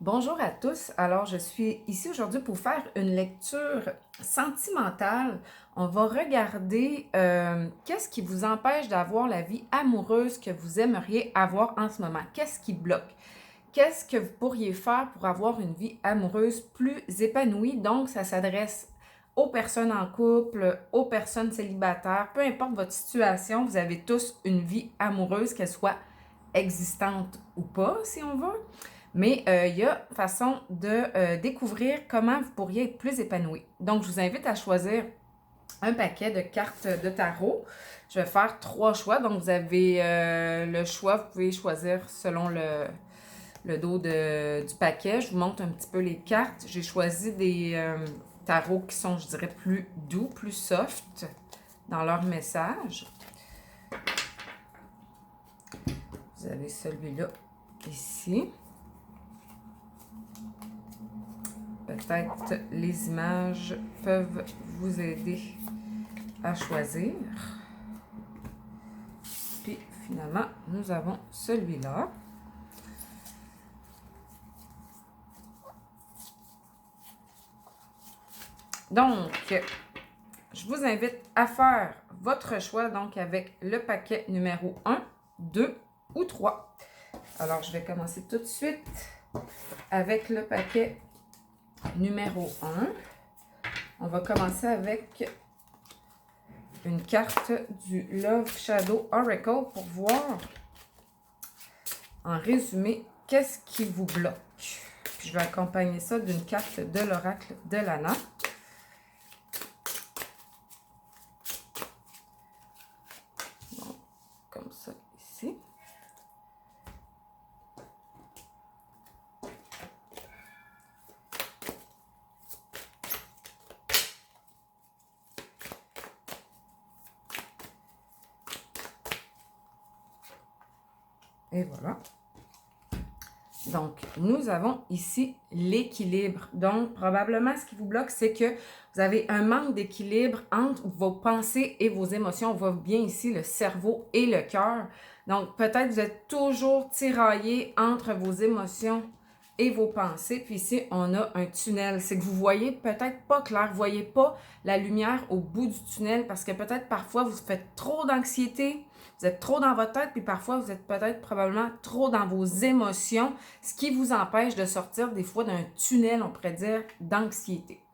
Bonjour à tous. Alors, je suis ici aujourd'hui pour faire une lecture sentimentale. On va regarder qu'est-ce qui vous empêche d'avoir la vie amoureuse que vous aimeriez avoir en ce moment. Qu'est-ce qui bloque? Qu'est-ce que vous pourriez faire pour avoir une vie amoureuse plus épanouie? Donc, ça s'adresse aux personnes en couple, aux personnes célibataires, peu importe votre situation, vous avez tous une vie amoureuse, qu'elle soit existante ou pas, si on veut. Mais il y a façon de découvrir comment vous pourriez être plus épanoui. Donc, je vous invite à choisir un paquet de cartes de tarot. Je vais faire 3 choix. Donc, vous avez le choix, vous pouvez choisir selon le dos du paquet. Je vous montre un petit peu les cartes. J'ai choisi des tarots qui sont, je dirais, plus doux, plus soft dans leur message. Vous avez celui-là ici. Peut-être les images peuvent vous aider à choisir. Puis finalement, nous avons celui-là. Donc, je vous invite à faire votre choix donc avec le paquet numéro 1, 2 ou 3. Alors, je vais commencer tout de suite avec le paquet numéro 1. On va commencer avec une carte du Love Shadow Oracle pour voir en résumé qu'est-ce qui vous bloque. Puis je vais accompagner ça d'une carte de l'oracle de Lana. Bon, comme ça ici. Et voilà. Donc, nous avons ici l'équilibre. Donc, probablement, ce qui vous bloque, c'est que vous avez un manque d'équilibre entre vos pensées et vos émotions. On voit bien ici le cerveau et le cœur. Donc, peut-être vous êtes toujours tiraillé entre vos émotions et vos pensées. Puis ici, on a un tunnel. C'est que vous voyez peut-être pas clair. Vous voyez pas la lumière au bout du tunnel parce que peut-être parfois, vous faites trop d'anxiété. Vous êtes trop dans votre tête, puis parfois, vous êtes peut-être probablement trop dans vos émotions, ce qui vous empêche de sortir des fois d'un tunnel, on pourrait dire, d'anxiété.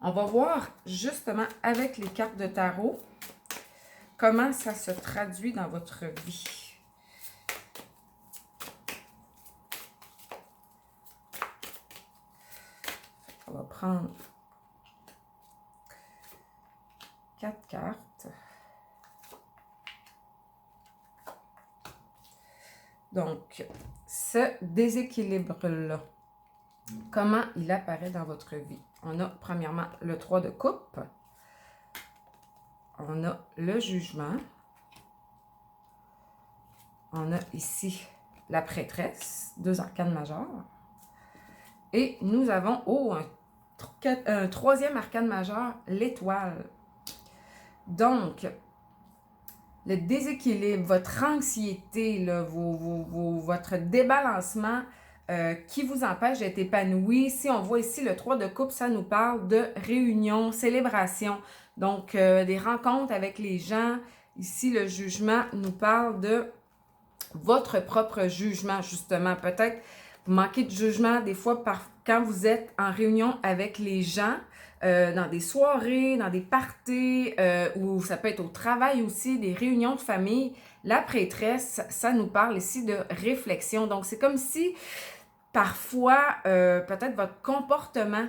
On va voir justement avec les cartes de tarot comment ça se traduit dans votre vie. On va prendre 4 cartes. Donc, ce déséquilibre-là, comment il apparaît dans votre vie? On a premièrement le 3 de coupe. On a le jugement. On a ici la prêtresse, 2 arcanes majeures. Et nous avons un troisième arcane majeur, l'étoile. Donc, le déséquilibre, votre anxiété, là, votre débalancement qui vous empêche d'être épanoui. Si on voit ici le 3 de coupe, ça nous parle de réunion, célébration. Donc, des rencontres avec les gens. Ici, le jugement nous parle de votre propre jugement, justement. Peut-être vous manquez de jugement des fois quand vous êtes en réunion avec les gens, dans des soirées, dans des parties, ou ça peut être au travail aussi, des réunions de famille. La prêtresse, ça nous parle ici de réflexion. Donc, c'est comme si parfois, peut-être votre comportement,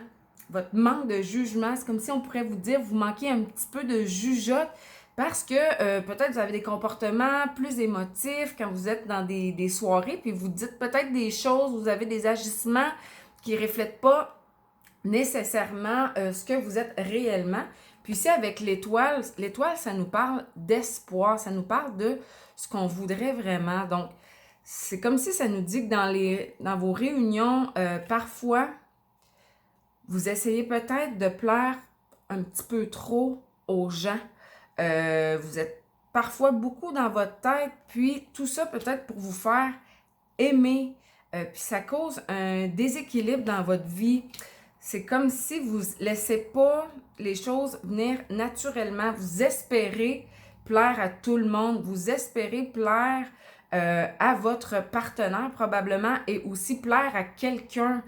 votre manque de jugement, c'est comme si on pourrait vous dire, vous manquez un petit peu de jugeote parce que peut-être vous avez des comportements plus émotifs quand vous êtes dans des soirées, puis vous dites peut-être des choses, vous avez des agissements qui ne reflètent pas nécessairement ce que vous êtes réellement. Puis ici, avec l'étoile, ça nous parle d'espoir, ça nous parle de ce qu'on voudrait vraiment. Donc, c'est comme si ça nous dit que dans vos réunions, parfois, vous essayez peut-être de plaire un petit peu trop aux gens. Vous êtes parfois beaucoup dans votre tête, puis tout ça peut-être pour vous faire aimer, puis ça cause un déséquilibre dans votre vie. C'est comme si vous ne laissez pas les choses venir naturellement. Vous espérez plaire à tout le monde. Vous espérez plaire à votre partenaire probablement et aussi plaire à quelqu'un.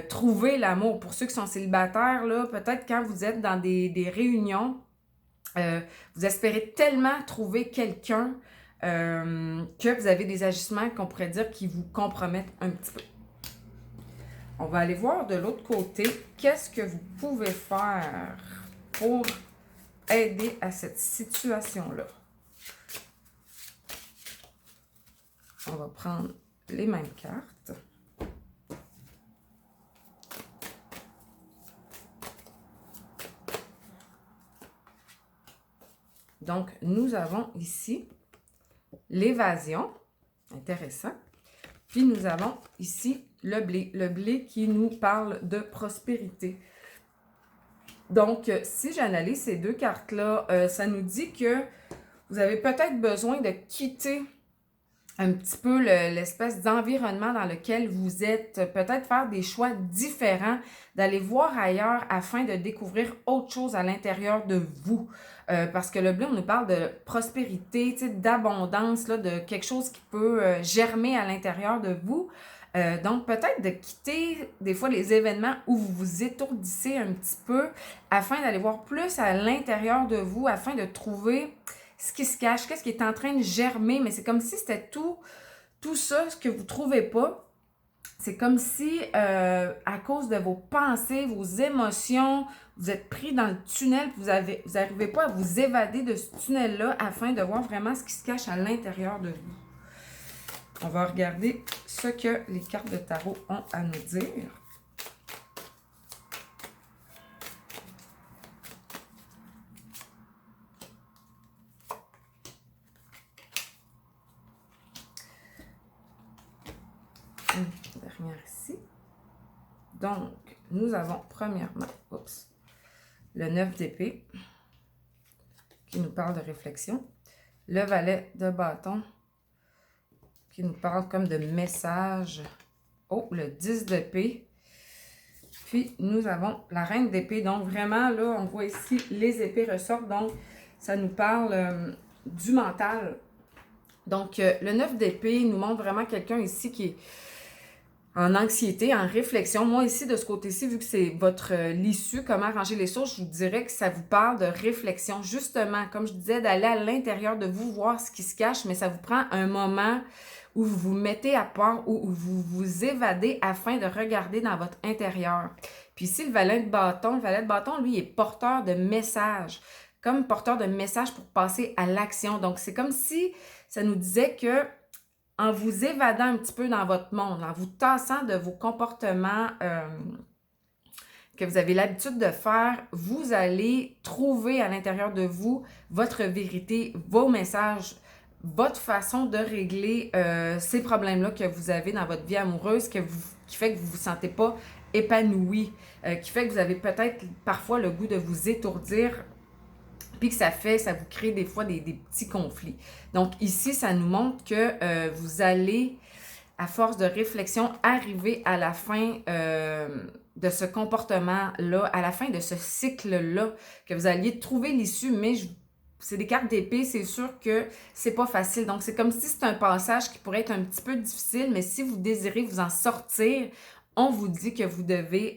Trouver l'amour. Pour ceux qui sont célibataires, là, peut-être quand vous êtes dans des réunions, vous espérez tellement trouver quelqu'un que vous avez des agissements qu'on pourrait dire qui vous compromettent un petit peu. On va aller voir de l'autre côté, qu'est-ce que vous pouvez faire pour aider à cette situation-là. On va prendre les mêmes cartes. Donc, nous avons ici l'évasion, intéressant. Puis, nous avons ici le blé qui nous parle de prospérité. Donc, si j'analyse ces deux cartes-là, ça nous dit que vous avez peut-être besoin de quitter un petit peu l'espèce d'environnement dans lequel vous êtes, peut-être faire des choix différents, d'aller voir ailleurs afin de découvrir autre chose à l'intérieur de vous. Parce que le blé, on nous parle de prospérité, d'abondance, là, de quelque chose qui peut germer à l'intérieur de vous. Donc, peut-être de quitter des fois les événements où vous vous étourdissez un petit peu afin d'aller voir plus à l'intérieur de vous, afin de trouver ce qui se cache, qu'est-ce qui est en train de germer, mais c'est comme si c'était tout ça, ce que vous ne trouvez pas. C'est comme si, à cause de vos pensées, vos émotions, vous êtes pris dans le tunnel, vous n'arrivez pas à vous évader de ce tunnel-là afin de voir vraiment ce qui se cache à l'intérieur de vous. On va regarder ce que les cartes de tarot ont à nous dire. Dernière ici. Donc, nous avons premièrement, le 9 d'épée qui nous parle de réflexion. Le valet de bâton qui nous parle comme de message. Oh, le 10 d'épée. Puis, nous avons la reine d'épée. Donc, vraiment, là, on voit ici, les épées ressortent. Donc, ça nous parle du mental. Donc, le 9 d'épée nous montre vraiment quelqu'un ici qui est en anxiété, en réflexion. Moi, ici, de ce côté-ci, vu que c'est votre l'issue, comment arranger les choses, je vous dirais que ça vous parle de réflexion. Justement, comme je disais, d'aller à l'intérieur de vous, voir ce qui se cache, mais ça vous prend un moment où vous vous mettez à part, où vous vous évadez afin de regarder dans votre intérieur. Puis ici, le valet de bâton, lui, est porteur de messages, comme porteur de messages pour passer à l'action. Donc, c'est comme si ça nous disait que en vous évadant un petit peu dans votre monde, en vous tassant de vos comportements que vous avez l'habitude de faire, vous allez trouver à l'intérieur de vous votre vérité, vos messages, votre façon de régler ces problèmes-là que vous avez dans votre vie amoureuse qui fait que vous ne vous sentez pas épanoui, qui fait que vous avez peut-être parfois le goût de vous étourdir, puis que ça vous crée des fois des petits conflits. Donc ici, ça nous montre que vous allez, à force de réflexion, arriver à la fin de ce comportement-là, à la fin de ce cycle-là, que vous alliez trouver l'issue, mais c'est des cartes d'épée, c'est sûr que c'est pas facile. Donc c'est comme si c'est un passage qui pourrait être un petit peu difficile, mais si vous désirez vous en sortir, on vous dit que vous devez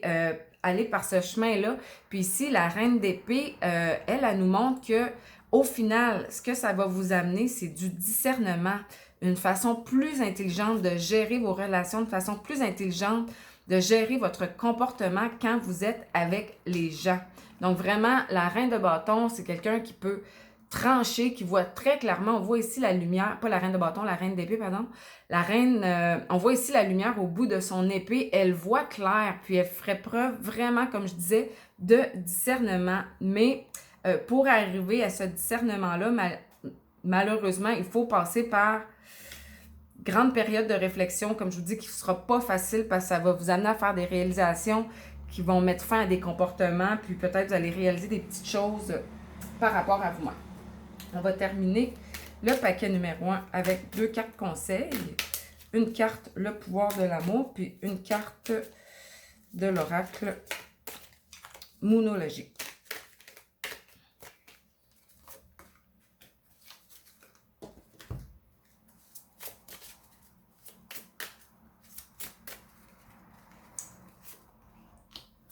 aller par ce chemin-là. Puis ici, la reine d'épée, elle nous montre que au final, ce que ça va vous amener, c'est du discernement, une façon plus intelligente de gérer vos relations, une façon plus intelligente de gérer votre comportement quand vous êtes avec les gens. Donc vraiment, la reine de bâton, c'est quelqu'un qui peut trancher, qui voit très clairement. On voit ici la lumière, pas la reine de bâton, la reine d'épée, pardon. La reine, on voit ici la lumière au bout de son épée. Elle voit clair, puis elle ferait preuve vraiment, comme je disais, de discernement. Mais pour arriver à ce discernement-là, malheureusement, il faut passer par grande période de réflexion, comme je vous dis, qui ne sera pas facile parce que ça va vous amener à faire des réalisations qui vont mettre fin à des comportements, puis peut-être vous allez réaliser des petites choses par rapport à vous-même. On va terminer le paquet numéro 1 avec 2 cartes conseils. une carte, le pouvoir de l'amour, puis une carte de l'oracle moonologique.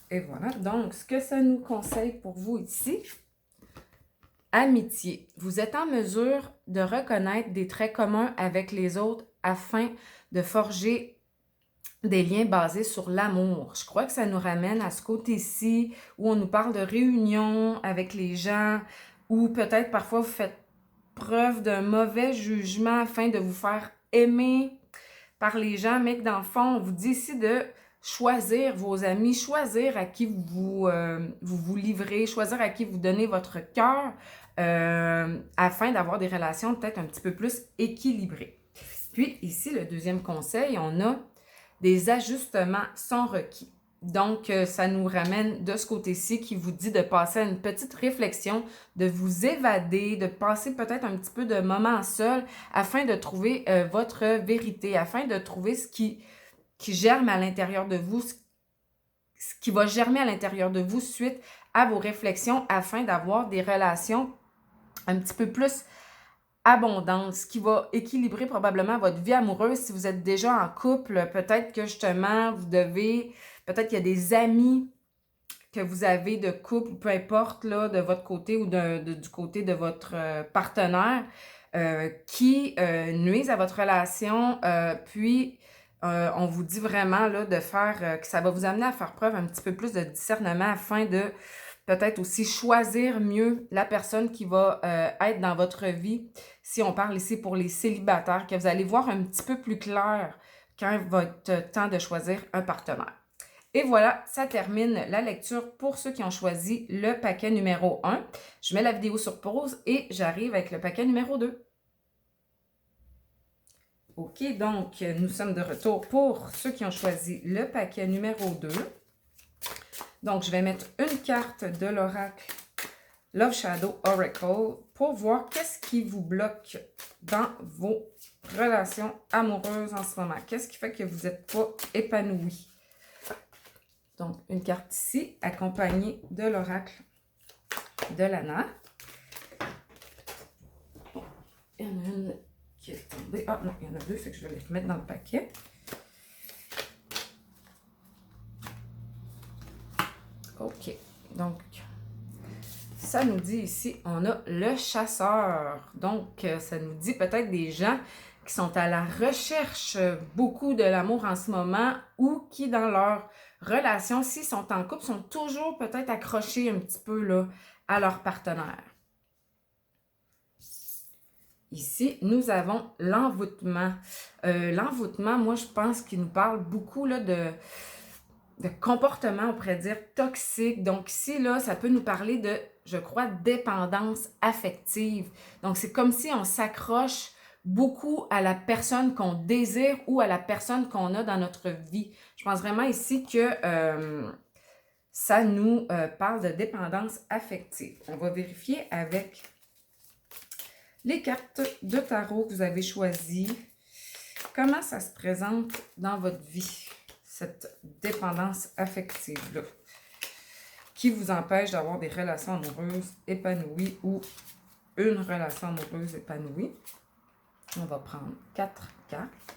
Et voilà, donc ce que ça nous conseille pour vous ici, amitié. Vous êtes en mesure de reconnaître des traits communs avec les autres afin de forger des liens basés sur l'amour. Je crois que ça nous ramène à ce côté-ci où on nous parle de réunion avec les gens, ou peut-être parfois vous faites preuve d'un mauvais jugement afin de vous faire aimer par les gens, mais que dans le fond, on vous dit ici de choisir vos amis, choisir à qui vous livrez, choisir à qui vous donnez votre cœur afin d'avoir des relations peut-être un petit peu plus équilibrées. Puis ici, le deuxième conseil, on a des ajustements sont requis. Donc, ça nous ramène de ce côté-ci qui vous dit de passer à une petite réflexion, de vous évader, de passer peut-être un petit peu de moments seul afin de trouver votre vérité, afin de trouver ce qui germe à l'intérieur de vous, ce qui va germer à l'intérieur de vous suite à vos réflexions afin d'avoir des relations un petit peu plus abondante, ce qui va équilibrer probablement votre vie amoureuse. Si vous êtes déjà en couple, peut-être que justement, peut-être qu'il y a des amis que vous avez de couple, peu importe, là, de votre côté ou du côté de votre partenaire, qui nuisent à votre relation, puis on vous dit vraiment là, de faire, que ça va vous amener à faire preuve un petit peu plus de discernement afin de peut-être aussi choisir mieux la personne qui va être dans votre vie. Si on parle ici pour les célibataires, que vous allez voir un petit peu plus clair quand votre temps de choisir un partenaire. Et voilà, ça termine la lecture pour ceux qui ont choisi le paquet numéro 1. Je mets la vidéo sur pause et j'arrive avec le paquet numéro 2. OK, donc nous sommes de retour pour ceux qui ont choisi le paquet numéro 2. Donc, je vais mettre une carte de l'oracle Love Shadow Oracle pour voir qu'est-ce qui vous bloque dans vos relations amoureuses en ce moment. Qu'est-ce qui fait que vous n'êtes pas épanoui? Donc, une carte ici, accompagnée de l'oracle de Lana. Il y en a une qui est tombée. Ah non, il y en a deux, fait que je vais les mettre dans le paquet. OK, donc ça nous dit ici, on a le chasseur. Donc, ça nous dit peut-être des gens qui sont à la recherche beaucoup de l'amour en ce moment ou qui, dans leur relation, s'ils sont en couple, sont toujours peut-être accrochés un petit peu là, à leur partenaire. Ici, nous avons l'envoûtement. L'envoûtement, moi, je pense qu'il nous parle beaucoup là, de comportement, on pourrait dire, toxique. Donc ici, là, ça peut nous parler de, je crois, dépendance affective. Donc, c'est comme si on s'accroche beaucoup à la personne qu'on désire ou à la personne qu'on a dans notre vie. Je pense vraiment ici que ça nous parle de dépendance affective. On va vérifier avec les cartes de tarot que vous avez choisies. Comment ça se présente dans votre vie? Cette dépendance affective-là, qui vous empêche d'avoir des relations amoureuses épanouies ou une relation amoureuse épanouie. On va prendre 4 cartes.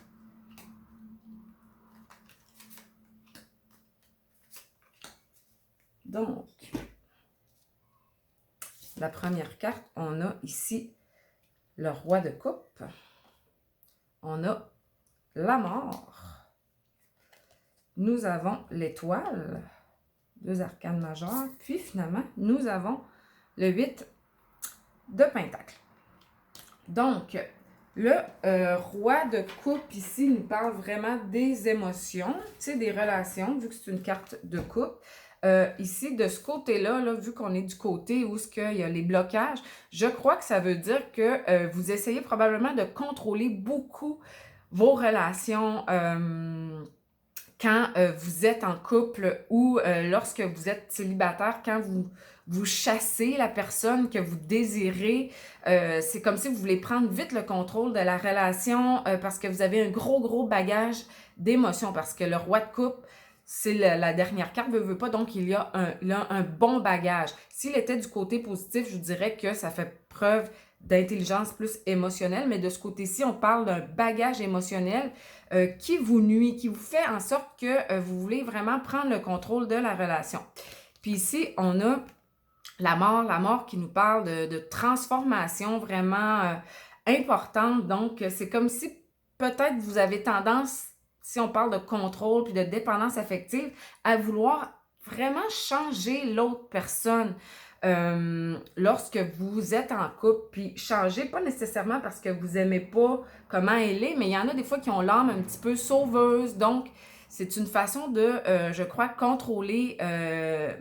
Donc, la première carte, on a ici le roi de coupe. On a la mort. Nous avons l'étoile, 2 arcanes majeures. Puis finalement, nous avons le 8 de pentacle. Donc, le roi de coupe ici nous parle vraiment des émotions, tu sais, des relations, vu que c'est une carte de coupe. Ici, de ce côté-là, là, vu qu'on est du côté où il y a les blocages, je crois que ça veut dire que vous essayez probablement de contrôler beaucoup vos relations quand vous êtes en couple ou lorsque vous êtes célibataire, quand vous chassez la personne que vous désirez, c'est comme si vous voulez prendre vite le contrôle de la relation parce que vous avez un gros bagage d'émotions, parce que le roi de coupe, c'est la dernière carte, veut pas, donc il a un bon bagage. S'il était du côté positif, je vous dirais que ça fait preuve d'intelligence plus émotionnelle, mais de ce côté-ci, on parle d'un bagage émotionnel qui vous nuit, qui vous fait en sorte que vous voulez vraiment prendre le contrôle de la relation. Puis ici, on a la mort qui nous parle de transformation vraiment importante. Donc, c'est comme si peut-être vous avez tendance, si on parle de contrôle puis de dépendance affective, à vouloir vraiment changer l'autre personne. Lorsque vous êtes en couple, puis changer, pas nécessairement parce que vous aimez pas comment elle est, mais il y en a des fois qui ont l'âme un petit peu sauveuse, donc c'est une façon de, je crois, contrôler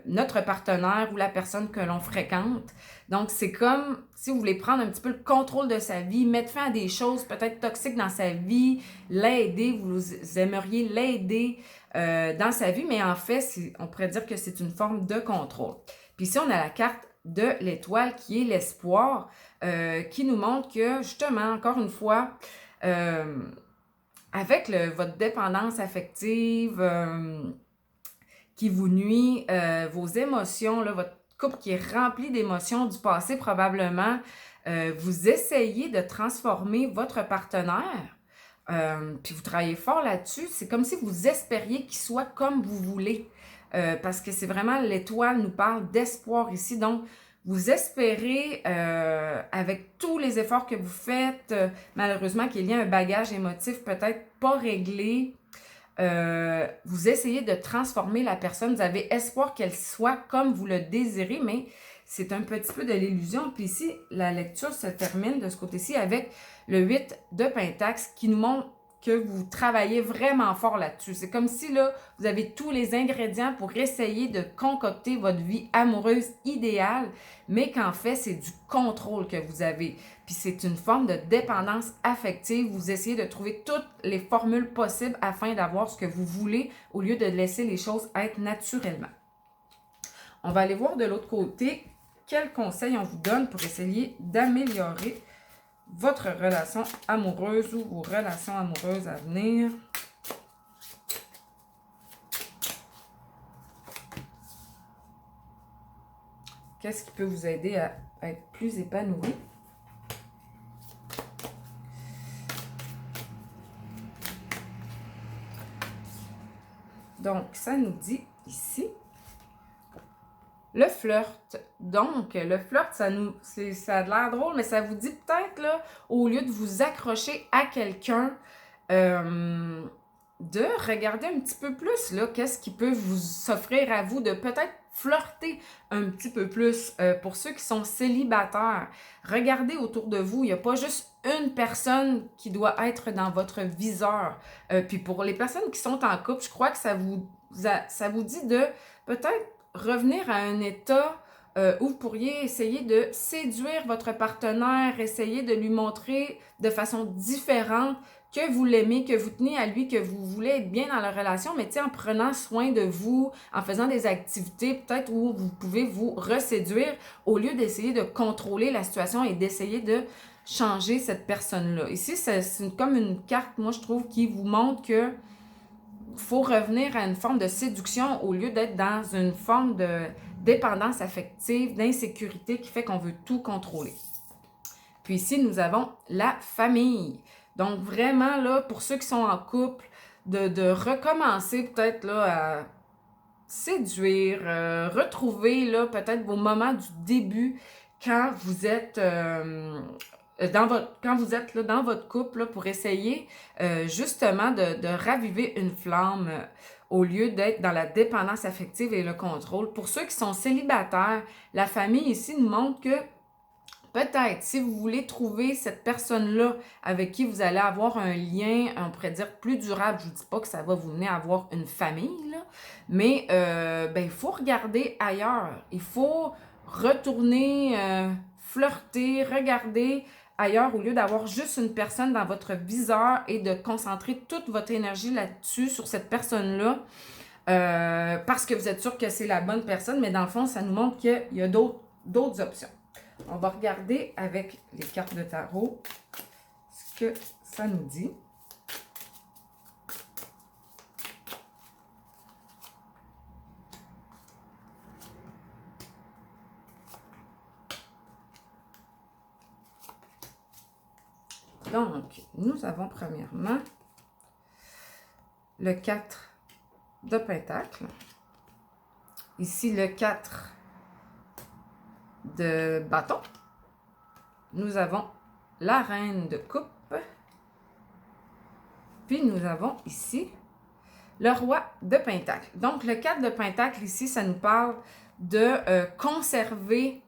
notre partenaire ou la personne que l'on fréquente. Donc, c'est comme si vous voulez prendre un petit peu le contrôle de sa vie, mettre fin à des choses peut-être toxiques dans sa vie, l'aider, vous aimeriez l'aider dans sa vie, mais en fait, on pourrait dire que c'est une forme de contrôle. Puis ici, on a la carte de l'étoile qui est l'espoir, qui nous montre que, justement, encore une fois, avec votre dépendance affective qui vous nuit, vos émotions, là, votre couple qui est rempli d'émotions du passé probablement, vous essayez de transformer votre partenaire, puis vous travaillez fort là-dessus. C'est comme si vous espériez qu'il soit comme vous voulez, parce que c'est vraiment l'étoile nous parle d'espoir ici. Donc, vous espérez, avec tous les efforts que vous faites, malheureusement qu'il y a un bagage émotif peut-être pas réglé, vous essayez de transformer la personne, vous avez espoir qu'elle soit comme vous le désirez, mais c'est un petit peu de l'illusion. Puis ici, la lecture se termine de ce côté-ci avec le 8 de Pentacle qui nous montre que vous travaillez vraiment fort là-dessus. C'est comme si là, vous avez tous les ingrédients pour essayer de concocter votre vie amoureuse idéale, mais qu'en fait, c'est du contrôle que vous avez. Puis c'est une forme de dépendance affective. Vous essayez de trouver toutes les formules possibles afin d'avoir ce que vous voulez au lieu de laisser les choses être naturellement. On va aller voir de l'autre côté quels conseils on vous donne pour essayer d'améliorer votre relation amoureuse ou vos relations amoureuses à venir. Qu'est-ce qui peut vous aider à être plus épanoui? Donc, ça nous dit ici le flirt. Donc, le flirt, ça a l'air drôle, mais ça vous dit peut-être, là, au lieu de vous accrocher à quelqu'un, de regarder un petit peu plus, là, qu'est-ce qui peut vous offrir à vous, de peut-être flirter un petit peu plus. Pour ceux qui sont célibataires, regardez autour de vous, il n'y a pas juste une personne qui doit être dans votre viseur. Puis pour les personnes qui sont en couple, je crois que ça vous dit de peut-être revenir à un état où vous pourriez essayer de séduire votre partenaire, essayer de lui montrer de façon différente que vous l'aimez, que vous tenez à lui, que vous voulez être bien dans la relation, mais en prenant soin de vous, en faisant des activités peut-être où vous pouvez vous reséduire au lieu d'essayer de contrôler la situation et d'essayer de changer cette personne-là. Ici, c'est comme une carte, moi je trouve, qui vous montre que faut revenir à une forme de séduction au lieu d'être dans une forme de dépendance affective, d'insécurité qui fait qu'on veut tout contrôler. Puis ici, nous avons la famille. Donc vraiment, là, pour ceux qui sont en couple, de recommencer peut-être là à séduire, retrouver là peut-être vos moments du début quand vous êtes quand vous êtes là, dans votre couple là, pour essayer justement de raviver une flamme au lieu d'être dans la dépendance affective et le contrôle. Pour ceux qui sont célibataires, la famille ici nous montre que peut-être, si vous voulez trouver cette personne-là avec qui vous allez avoir un lien, on pourrait dire plus durable, je ne vous dis pas que ça va vous mener à avoir une famille, là, mais il faut regarder ailleurs. Il faut retourner flirter, regarder ailleurs au lieu d'avoir juste une personne dans votre viseur et de concentrer toute votre énergie là-dessus, sur cette personne-là, parce que vous êtes sûr que c'est la bonne personne, mais dans le fond, ça nous montre qu'il y a d'autres options. On va regarder avec les cartes de tarot ce que ça nous dit. Donc, nous avons premièrement le 4 de Pentacle. Ici, le 4 de bâton. Nous avons la reine de coupe. Puis, nous avons ici le roi de Pentacle. Donc, le 4 de Pentacle, ici, ça nous parle de conserver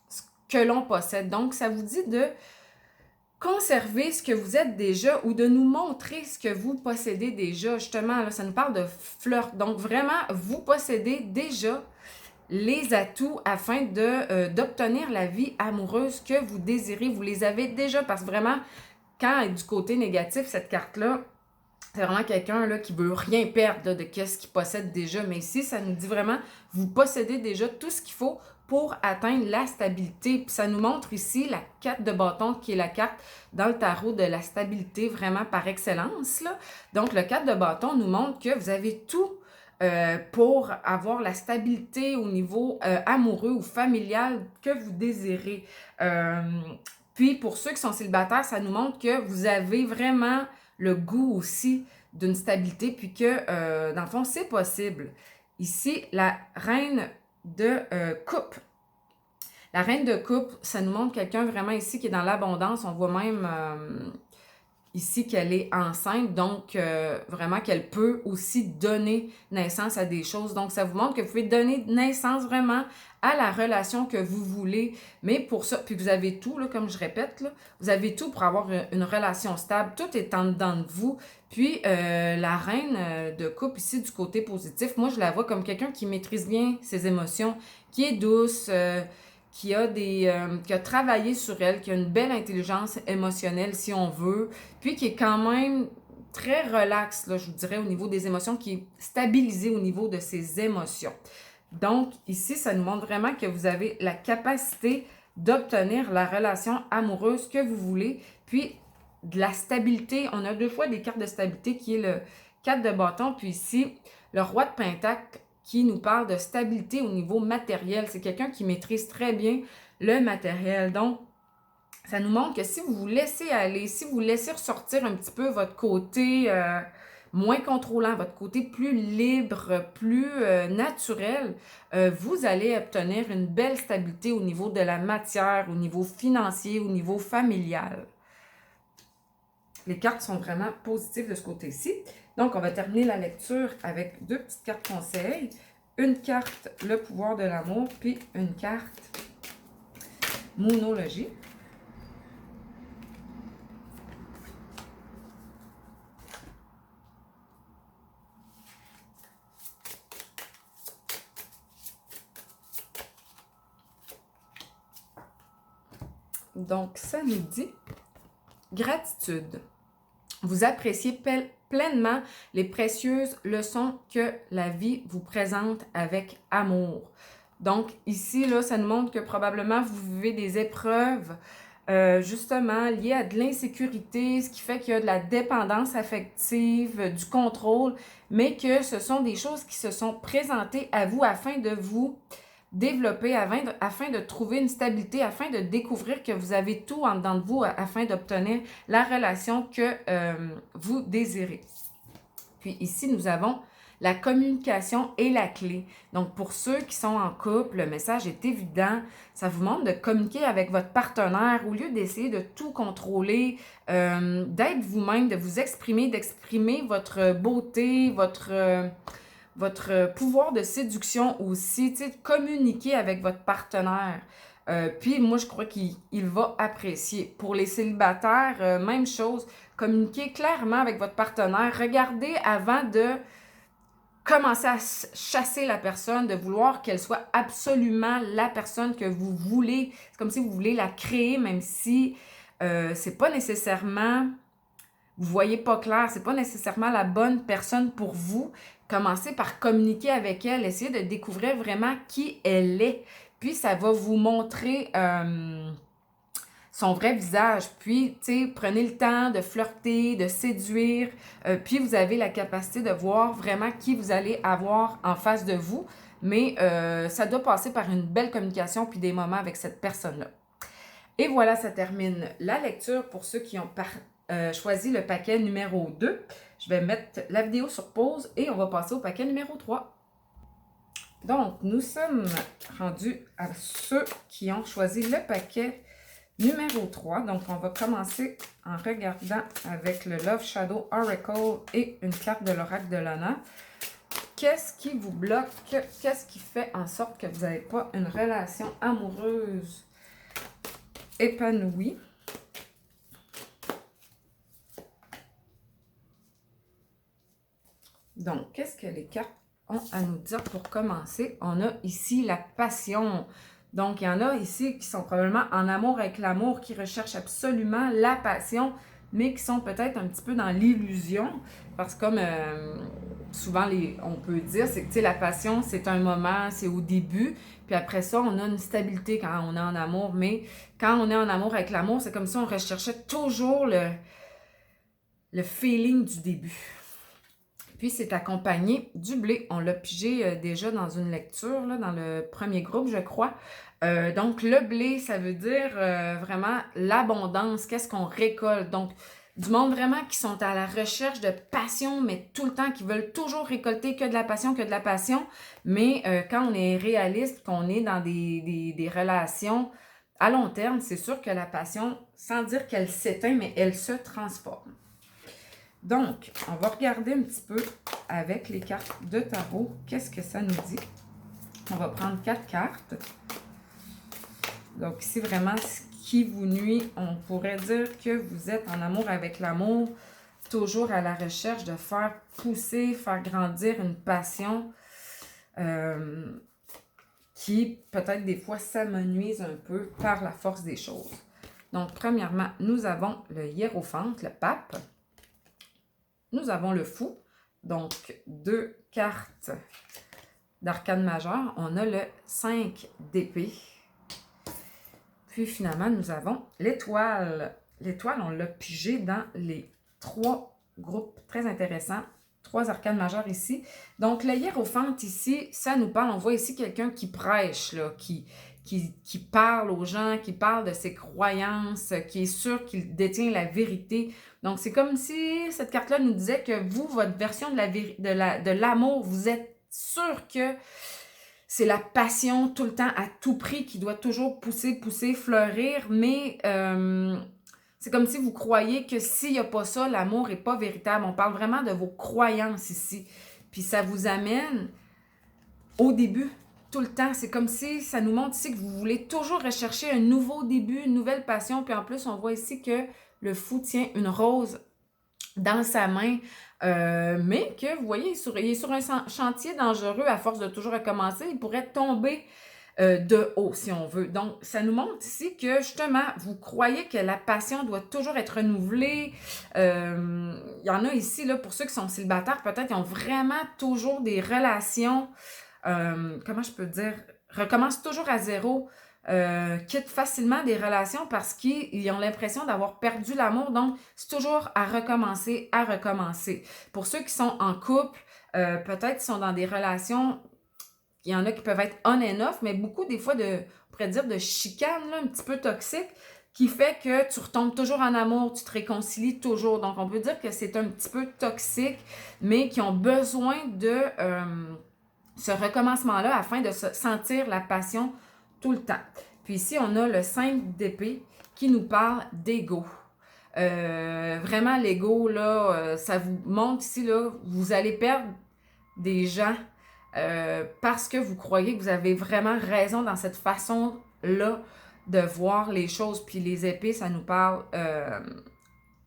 ce que l'on possède. Donc, ça vous dit de conserver ce que vous êtes déjà ou de nous montrer ce que vous possédez déjà. Justement, là, ça nous parle de flirt. Donc, vraiment, vous possédez déjà les atouts afin d'obtenir la vie amoureuse que vous désirez. Vous les avez déjà parce que vraiment, quand du côté négatif, cette carte-là, c'est vraiment quelqu'un là, qui veut rien perdre là, de ce qu'il possède déjà. Mais ici, ça nous dit vraiment, vous possédez déjà tout ce qu'il faut pour atteindre la stabilité. Puis ça nous montre ici la 4 de bâton qui est la carte dans le tarot de la stabilité vraiment par excellence, là. Donc, le 4 de bâton nous montre que vous avez tout pour avoir la stabilité au niveau amoureux ou familial que vous désirez. Puis, pour ceux qui sont célibataires, ça nous montre que vous avez vraiment le goût aussi d'une stabilité, puis que, dans le fond, c'est possible. Ici, la reine de coupe. La reine de coupe, ça nous montre quelqu'un vraiment ici qui est dans l'abondance. On voit même ici qu'elle est enceinte, donc vraiment qu'elle peut aussi donner naissance à des choses. Donc, ça vous montre que vous pouvez donner naissance vraiment à la relation que vous voulez. Mais pour ça, puis vous avez tout, là, comme je répète, là, vous avez tout pour avoir une relation stable. Tout est en dedans de vous. Puis, la reine de coupe ici, du côté positif, moi, je la vois comme quelqu'un qui maîtrise bien ses émotions, qui est douce, qui a travaillé sur elle, qui a une belle intelligence émotionnelle, si on veut, puis qui est quand même très relax, là, je vous dirais, au niveau des émotions, qui est stabilisé au niveau de ses émotions. Donc, ici, ça nous montre vraiment que vous avez la capacité d'obtenir la relation amoureuse que vous voulez, puis de la stabilité. On a deux fois des cartes de stabilité qui est le 4 de bâton, puis ici, le roi de Pentacle qui nous parle de stabilité au niveau matériel. C'est quelqu'un qui maîtrise très bien le matériel. Donc, ça nous montre que si vous vous laissez aller, si vous laissez ressortir un petit peu votre côté moins contrôlant, votre côté plus libre, plus naturel, vous allez obtenir une belle stabilité au niveau de la matière, au niveau financier, au niveau familial. Les cartes sont vraiment positives de ce côté-ci. Donc, on va terminer la lecture avec deux petites cartes conseils. Une carte, le pouvoir de l'amour, puis une carte, moonologie. Donc, ça nous dit gratitude. Vous appréciez pleinement les précieuses leçons que la vie vous présente avec amour. Donc, ici, là, ça nous montre que probablement vous vivez des épreuves justement liées à de l'insécurité, ce qui fait qu'il y a de la dépendance affective, du contrôle, mais que ce sont des choses qui se sont présentées à vous afin de vous développer, afin de trouver une stabilité, afin de découvrir que vous avez tout en dedans de vous, afin d'obtenir la relation que vous désirez. Puis ici, nous avons la communication est la clé. Donc, pour ceux qui sont en couple, le message est évident. Ça vous montre de communiquer avec votre partenaire au lieu d'essayer de tout contrôler, d'être vous-même, de vous exprimer, d'exprimer votre beauté, votre pouvoir de séduction aussi, tu sais, communiquer avec votre partenaire. Puis moi, je crois qu'il va apprécier. Pour les célibataires, même chose, communiquer clairement avec votre partenaire. Regardez avant de commencer à chasser la personne, de vouloir qu'elle soit absolument la personne que vous voulez. C'est comme si vous voulez la créer, même si c'est pas nécessairement, vous voyez pas clair, c'est pas nécessairement la bonne personne pour vous. Commencez par communiquer avec elle, essayez de découvrir vraiment qui elle est. Puis ça va vous montrer son vrai visage. Puis, tu sais, prenez le temps de flirter, de séduire. Puis vous avez la capacité de voir vraiment qui vous allez avoir en face de vous. Mais ça doit passer par une belle communication puis des moments avec cette personne-là. Et voilà, ça termine la lecture pour ceux qui ont choisi le paquet numéro 2. Je vais mettre la vidéo sur pause et on va passer au paquet numéro 3. Donc, nous sommes rendus à ceux qui ont choisi le paquet numéro 3. Donc, on va commencer en regardant avec le Love Shadow Oracle et une carte de l'Oracle de Lana. Qu'est-ce qui vous bloque? Qu'est-ce qui fait en sorte que vous n'avez pas une relation amoureuse épanouie? Donc, qu'est-ce que les cartes ont à nous dire pour commencer? On a ici la passion. Donc, il y en a ici qui sont probablement en amour avec l'amour, qui recherchent absolument la passion, mais qui sont peut-être un petit peu dans l'illusion. Parce que comme souvent on peut dire, c'est que la passion, c'est un moment, c'est au début. Puis après ça, on a une stabilité quand on est en amour. Mais quand on est en amour avec l'amour, c'est comme si on recherchait toujours le feeling du début. Puis, c'est accompagné du blé. On l'a pigé déjà dans une lecture, là, dans le premier groupe, je crois. Donc, le blé, ça veut dire vraiment l'abondance. Qu'est-ce qu'on récolte? Donc, du monde vraiment qui sont à la recherche de passion, mais tout le temps, qui veulent toujours récolter que de la passion, que de la passion. Mais quand on est réaliste, qu'on est dans des relations à long terme, c'est sûr que la passion, sans dire qu'elle s'éteint, mais elle se transforme. Donc, on va regarder un petit peu avec les cartes de tarot. Qu'est-ce que ça nous dit? On va prendre 4 cartes. Donc, ici, vraiment, ce qui vous nuit, on pourrait dire que vous êtes en amour avec l'amour, toujours à la recherche de faire pousser, faire grandir une passion qui, peut-être des fois, s'amenuise un peu par la force des choses. Donc, premièrement, nous avons le hiérophante, le pape. Nous avons le fou, donc 2 cartes d'arcane majeur. On a le 5 d'épée. Puis finalement, nous avons l'étoile. L'étoile, on l'a pigé dans les 3 groupes très intéressants. 3 arcanes majeures ici. Donc, le hiérophante ici, ça nous parle. On voit ici quelqu'un qui prêche, là, qui parle aux gens, qui parle de ses croyances, qui est sûr qu'il détient la vérité. Donc, c'est comme si cette carte-là nous disait que vous, votre version de l'amour, vous êtes sûr que c'est la passion tout le temps, à tout prix, qui doit toujours pousser, fleurir, mais c'est comme si vous croyez que s'il n'y a pas ça, l'amour n'est pas véritable. On parle vraiment de vos croyances ici. Puis ça vous amène au début, tout le temps. C'est comme si ça nous montre ici que vous voulez toujours rechercher un nouveau début, une nouvelle passion. Puis en plus, on voit ici que le fou tient une rose dans sa main, mais que, vous voyez, il est sur un chantier dangereux à force de toujours recommencer. Il pourrait tomber de haut, si on veut. Donc, ça nous montre ici que, justement, vous croyez que la passion doit toujours être renouvelée. Il y en a ici, là, pour ceux qui sont célibataires, peut-être, ils ont vraiment toujours des relations, comment je peux dire, recommencent toujours à zéro, quittent facilement des relations parce qu'ils ont l'impression d'avoir perdu l'amour. Donc, c'est toujours à recommencer, à recommencer. Pour ceux qui sont en couple, peut-être sont dans des relations, il y en a qui peuvent être on and off, mais beaucoup des fois on pourrait dire de chicane, là, un petit peu toxique, qui fait que tu retombes toujours en amour, tu te réconcilies toujours. Donc, on peut dire que c'est un petit peu toxique, mais qui ont besoin de ce recommencement-là afin de se sentir la passion tout le temps. Puis ici, on a le 5 d'épée qui nous parle d'ego. Vraiment, l'ego, là, ça vous montre ici, là, vous allez perdre des gens parce que vous croyez que vous avez vraiment raison dans cette façon-là de voir les choses. Puis les épées, ça nous parle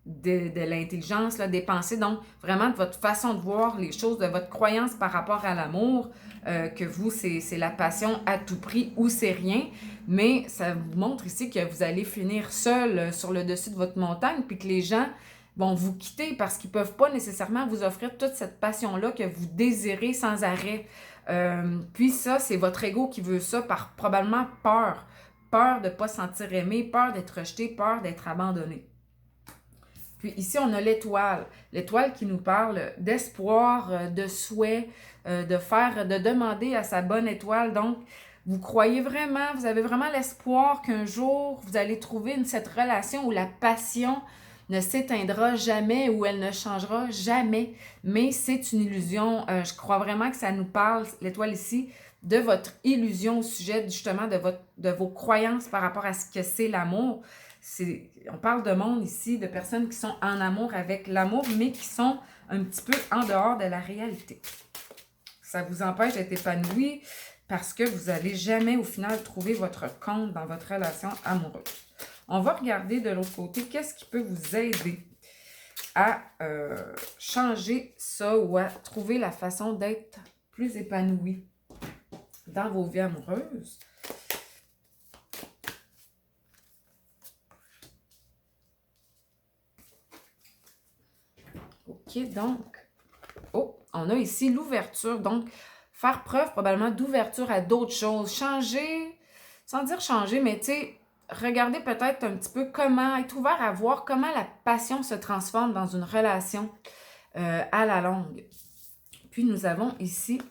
de l'intelligence, des pensées, donc vraiment de votre façon de voir les choses, de votre croyance par rapport à l'amour, que vous, c'est la passion à tout prix ou c'est rien, mais ça vous montre ici que vous allez finir seul sur le dessus de votre montagne, puis que les gens vont vous quitter parce qu'ils ne peuvent pas nécessairement vous offrir toute cette passion-là que vous désirez sans arrêt. Puis ça, c'est votre ego qui veut ça par probablement peur. Peur de ne pas se sentir aimé, peur d'être rejeté, peur d'être abandonné. Puis ici, on a l'étoile. L'étoile qui nous parle d'espoir, de souhait, de demander à sa bonne étoile. Donc, vous croyez vraiment, vous avez vraiment l'espoir qu'un jour, vous allez trouver cette relation où la passion ne s'éteindra jamais, où elle ne changera jamais. Mais c'est une illusion. Je crois vraiment que ça nous parle, l'étoile ici, de votre illusion au sujet justement de vos croyances par rapport à ce que c'est l'amour. On parle de monde ici, de personnes qui sont en amour avec l'amour, mais qui sont un petit peu en dehors de la réalité. Ça vous empêche d'être épanoui parce que vous n'allez jamais au final trouver votre compte dans votre relation amoureuse. On va regarder de l'autre côté, qu'est-ce qui peut vous aider à changer ça ou à trouver la façon d'être plus épanoui dans vos vies amoureuses. OK, donc, on a ici l'ouverture. Donc, faire preuve probablement d'ouverture à d'autres choses. Changer, sans dire changer, mais tu sais, regardez peut-être un petit peu comment, être ouvert à voir comment la passion se transforme dans une relation à la longue. Puis, nous avons ici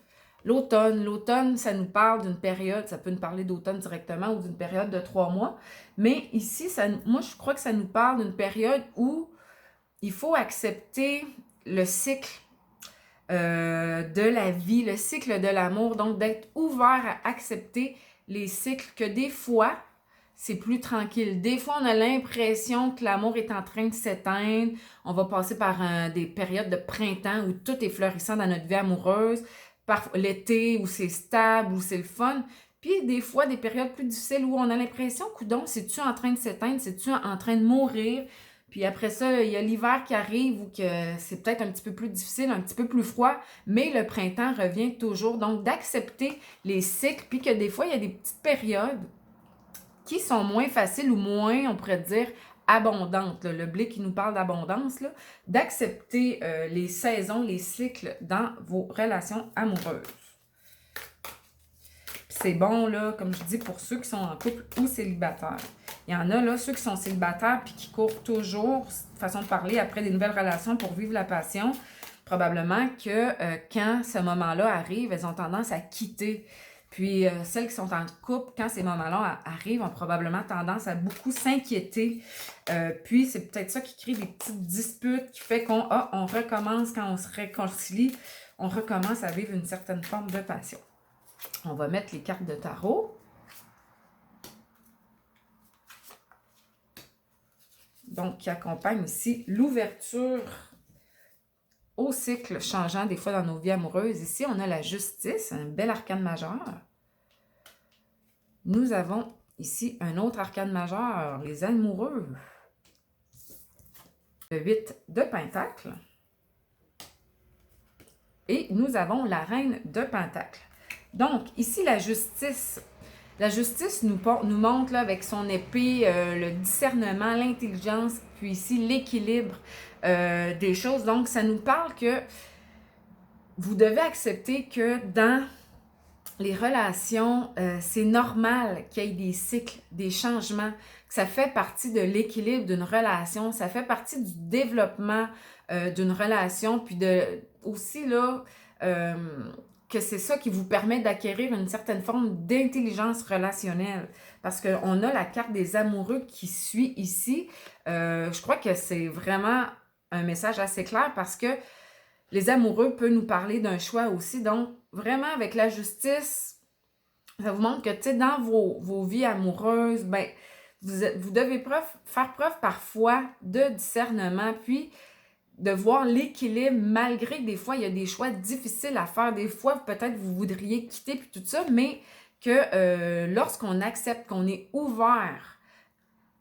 l'automne. L'automne, ça nous parle d'une période, ça peut nous parler d'automne directement ou d'une période de 3 mois. Mais ici, moi, je crois que ça nous parle d'une période où il faut accepter le cycle de la vie, le cycle de l'amour, donc d'être ouvert à accepter les cycles, que des fois, c'est plus tranquille. Des fois, on a l'impression que l'amour est en train de s'éteindre. On va passer par des périodes de printemps où tout est florissant dans notre vie amoureuse, par l'été où c'est stable, où c'est le fun. Puis des fois, des périodes plus difficiles où on a l'impression, coudonc, c'est-tu en train de s'éteindre, c'est-tu en train de mourir? Puis après ça, il y a l'hiver qui arrive où que c'est peut-être un petit peu plus difficile, un petit peu plus froid, mais le printemps revient toujours. Donc, d'accepter les cycles, puis que des fois, il y a des petites périodes qui sont moins faciles ou moins, on pourrait dire, abondantes. Là. Le blé qui nous parle d'abondance, d'accepter les saisons, les cycles dans vos relations amoureuses. C'est bon, là, comme je dis, pour ceux qui sont en couple ou célibataires. Il y en a, là, ceux qui sont célibataires puis qui courent toujours, façon de parler, après des nouvelles relations pour vivre la passion. Probablement que quand ce moment-là arrive, elles ont tendance à quitter. Puis celles qui sont en couple, quand ces moments-là arrivent, ont probablement tendance à beaucoup s'inquiéter. Puis c'est peut-être ça qui crée des petites disputes, qui fait qu'on recommence, quand on se réconcilie, on recommence à vivre une certaine forme de passion. On va mettre les cartes de tarot. Donc, qui accompagne ici l'ouverture au cycle changeant des fois dans nos vies amoureuses. Ici, on a la justice, un bel arcane majeur. Nous avons ici un autre arcane majeur, les amoureux. Le 8 de pentacles. Et nous avons la reine de pentacles. Donc, ici, la justice. La justice nous montre là, avec son épée le discernement, l'intelligence, puis ici l'équilibre des choses. Donc, ça nous parle que vous devez accepter que dans les relations, c'est normal qu'il y ait des cycles, des changements, que ça fait partie de l'équilibre d'une relation, ça fait partie du développement d'une relation, puis aussi là, que c'est ça qui vous permet d'acquérir une certaine forme d'intelligence relationnelle. Parce qu'on a la carte des amoureux qui suit ici. Je crois que c'est vraiment un message assez clair parce que les amoureux peuvent nous parler d'un choix aussi. Donc, vraiment, avec la justice, ça vous montre que, tu sais, dans vos vies amoureuses, ben, vous devez faire preuve parfois de discernement, puis de voir l'équilibre, malgré que des fois, il y a des choix difficiles à faire. Des fois, peut-être vous voudriez quitter, puis tout ça, mais que lorsqu'on accepte qu'on est ouvert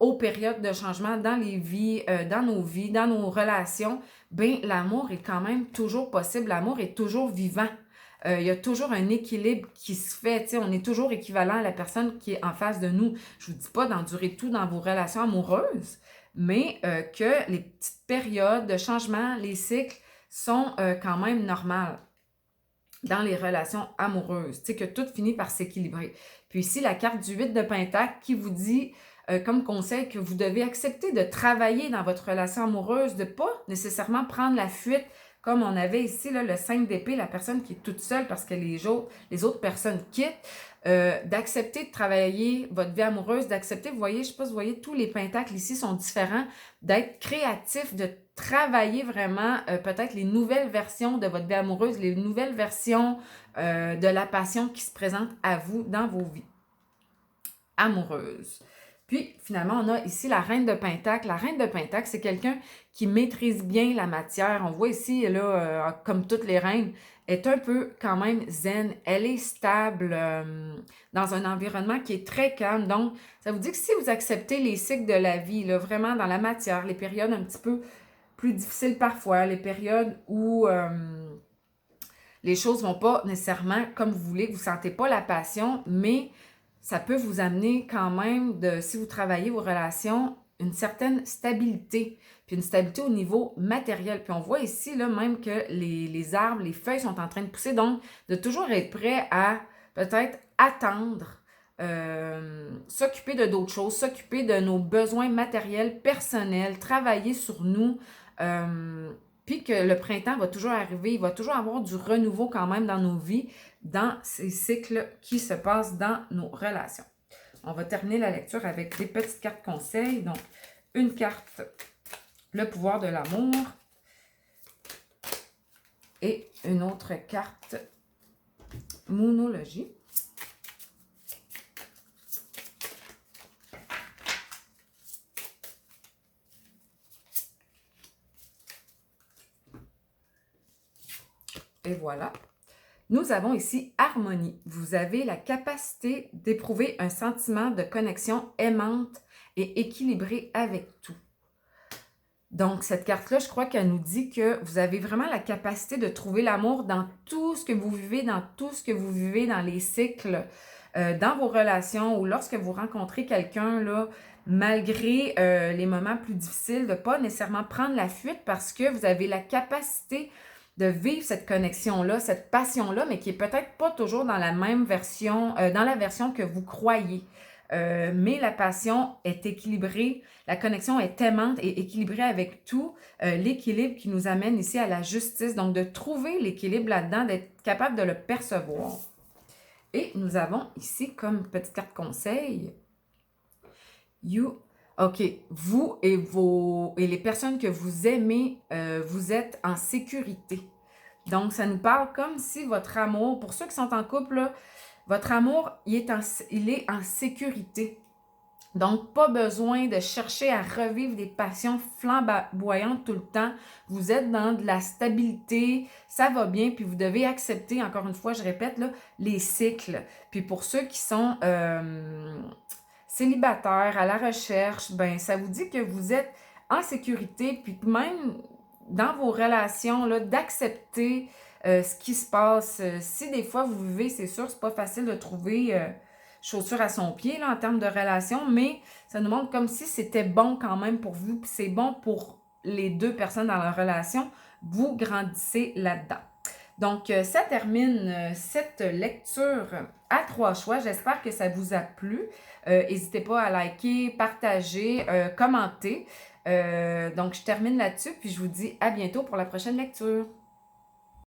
aux périodes de changement dans les vies, dans nos vies, dans nos relations, ben l'amour est quand même toujours possible, l'amour est toujours vivant. Il y a toujours un équilibre qui se fait, tu sais, on est toujours équivalent à la personne qui est en face de nous. Je vous dis pas d'endurer tout dans vos relations amoureuses, mais que les petites périodes de changement, les cycles sont quand même normales dans les relations amoureuses, tu sais, que tout finit par s'équilibrer. Puis ici, la carte du 8 de Pentacle qui vous dit comme conseil que vous devez accepter de travailler dans votre relation amoureuse, de ne pas nécessairement prendre la fuite, comme on avait ici là, le 5 d'épée, la personne qui est toute seule parce que les autres personnes quittent, d'accepter de travailler votre vie amoureuse, d'accepter, vous voyez, je ne sais pas si vous voyez, tous les pentacles ici sont différents, d'être créatif, de travailler vraiment peut-être les nouvelles versions de votre vie amoureuse, les nouvelles versions de la passion qui se présente à vous dans vos vies amoureuses. Puis, finalement, on a ici la reine de Pentacle. La reine de Pentacle, c'est quelqu'un qui maîtrise bien la matière. On voit ici, là, comme toutes les reines, est un peu quand même zen. Elle est stable dans un environnement qui est très calme. Donc, ça vous dit que si vous acceptez les cycles de la vie, là, vraiment dans la matière, les périodes un petit peu plus difficiles parfois, les périodes où les choses ne vont pas nécessairement comme vous voulez, que vous ne sentez pas la passion, mais ça peut vous amener quand même, si vous travaillez vos relations, une certaine stabilité, puis une stabilité au niveau matériel. Puis on voit ici là, même que les arbres, les feuilles sont en train de pousser, donc de toujours être prêt à peut-être attendre, s'occuper de d'autres choses, s'occuper de nos besoins matériels, personnels, travailler sur nous, puis que le printemps va toujours arriver, il va toujours avoir du renouveau quand même dans nos vies, dans ces cycles qui se passent dans nos relations. On va terminer la lecture avec des petites cartes conseils. Donc, une carte, le pouvoir de l'amour, et une autre carte, moonologie. Et voilà. Nous avons ici harmonie. Vous avez la capacité d'éprouver un sentiment de connexion aimante et équilibrée avec tout. Donc, cette carte-là, je crois qu'elle nous dit que vous avez vraiment la capacité de trouver l'amour dans tout ce que vous vivez, dans les cycles, dans vos relations ou lorsque vous rencontrez quelqu'un, là, malgré les moments plus difficiles, de ne pas nécessairement prendre la fuite parce que vous avez la capacité de vivre cette connexion-là, cette passion-là, mais qui est peut-être pas toujours dans la même version, dans la version que vous croyez. Mais la passion est équilibrée, la connexion est aimante et équilibrée avec tout, l'équilibre qui nous amène ici à la justice, donc de trouver l'équilibre là-dedans, d'être capable de le percevoir. Et nous avons ici comme petite carte conseil, OK, vous et les personnes que vous aimez, vous êtes en sécurité. Donc, ça nous parle comme si votre amour, pour ceux qui sont en couple, là, votre amour, il est en sécurité. Donc, pas besoin de chercher à revivre des passions flamboyantes tout le temps. Vous êtes dans de la stabilité, ça va bien, puis vous devez accepter, encore une fois, je répète, là, les cycles. Puis pour ceux qui sont célibataires, à la recherche, ben ça vous dit que vous êtes en sécurité, puis même dans vos relations, là, d'accepter ce qui se passe. Si des fois vous vivez, c'est sûr, c'est pas facile de trouver chaussure à son pied là, en termes de relation, mais ça nous montre comme si c'était bon quand même pour vous, puis c'est bon pour les deux personnes dans la relation. Vous grandissez là-dedans. Donc, ça termine cette lecture à 3 choix. J'espère que ça vous a plu. N'hésitez pas à liker, partager, commenter. Donc, je termine là-dessus, puis je vous dis à bientôt pour la prochaine lecture.